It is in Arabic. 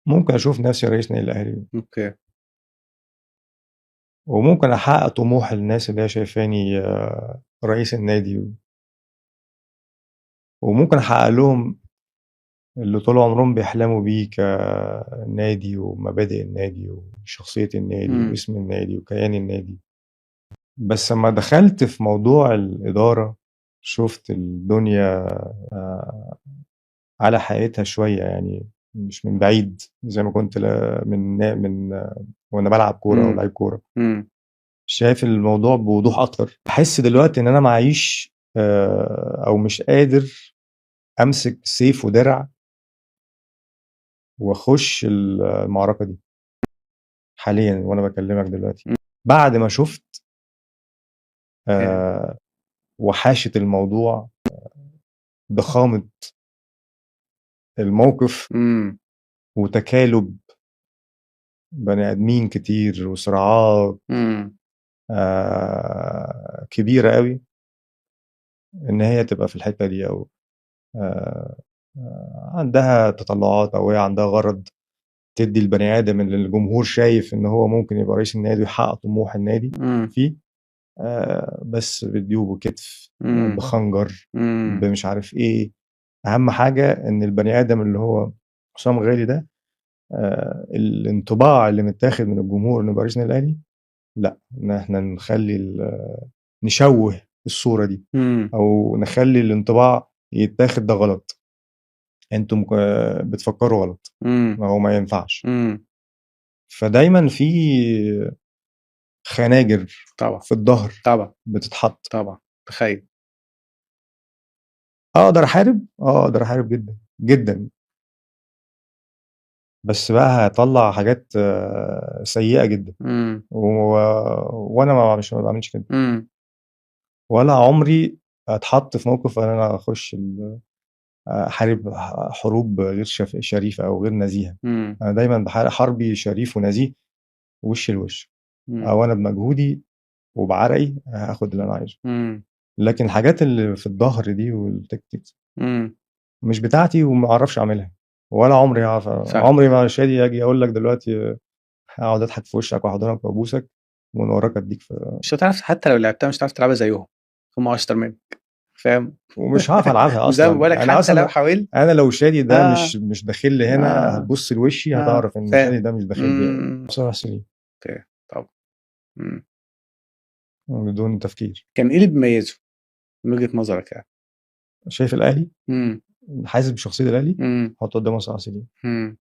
ممكن اشوف نفسي رئيس نادي الاهلي، اوكي. وممكن احقق طموح الناس اللي هي شايفاني رئيس النادي، وممكن احقق لهم اللي طول عمرهم بيحلموا بيه كنادي، ومبادئ النادي وشخصية النادي امم واسم النادي وكيان النادي. بس لما دخلت في موضوع الإدارة شفت الدنيا على حقيقتها شوية، يعني مش من بعيد زي ما كنت من وانا بلعب كورة او امم لعيب كورة. امم شايف الموضوع بوضوح اكتر. بحس دلوقتي ان انا معيش او مش قادر امسك سيف ودرع واخش المعركة دي حاليا وانا بكلمك دلوقتي، بعد ما شفت آه، وحاشة الموضوع، ضخامة الموقف، امم وتكالب بني ادمين كتير وصراعات امم كبيرة قوي، ان هي تبقى في الحتة دي، او آه، عندها تطلعات، او هي عندها غرض تدي البني ادم اللي الجمهور شايف ان هو ممكن يبقى رئيس النادي ويحقق طموح النادي امم فيه، بس بديوب وكتف، امم بخنجر، امم بمش عارف ايه. اهم حاجة ان البني ادم اللي هو حسام غالي ده، الانطباع اللي متاخد من الجمهور انه يبقى رئيس النادي الاهلي، لا، ان احنا نخلي نشوه الصورة دي، امم او نخلي الانطباع يتاخد ده غلط. انتم بتفكروا غلط، امم ما هو ما ينفعش. امم فدايما في خناجر طبعا في الظهر طبعا بتتحط. طبعا. تخيل. اقدر احارب جدا جدا، بس بقى هطلع حاجات سيئة جدا، امم و... وانا ما بعملش كده، امم ولا عمري اتحط في موقف ان انا اخش احارب حروب غير شريفة او غير نزيهة. امم انا دايما بحارب حربي شريف ونزيه، وش لوش، او انا بمجهودي وبعرقي هاخد اللي انا عايزه. امم لكن الحاجات اللي في الظهر دي والتكتيك امم مش بتاعتي، وما اعرفش اعملها، ولا عمري هعرف. فاهم. عمري ما شادي اجي اقول لك دلوقتي هقعد اضحك في وشك واحضنك وابوسك ومن وراك اديك مش هتعرف، حتى لو لعبتها مش هتعرف تلعبها زيهم، هم اشطر منك. فاهم. ومش هعرف العبها مش زي ما بقولك، اصلا. انا حتى لو اصلا حاولت. انا لو شادي ده اه مش داخل لي هنا، اه هتبص لوشي هتعرف ان شادي فاهم. ده مش داخل لي بصراحة سنين اوكي. طب. مم. بدون تفكير. كان ايه اللي بيميزه من وجهة نظرك يعني؟ شايف الاهلي، امم حاسس بشخصيه الاهلي، امم حط قدامه 7 سنين. امم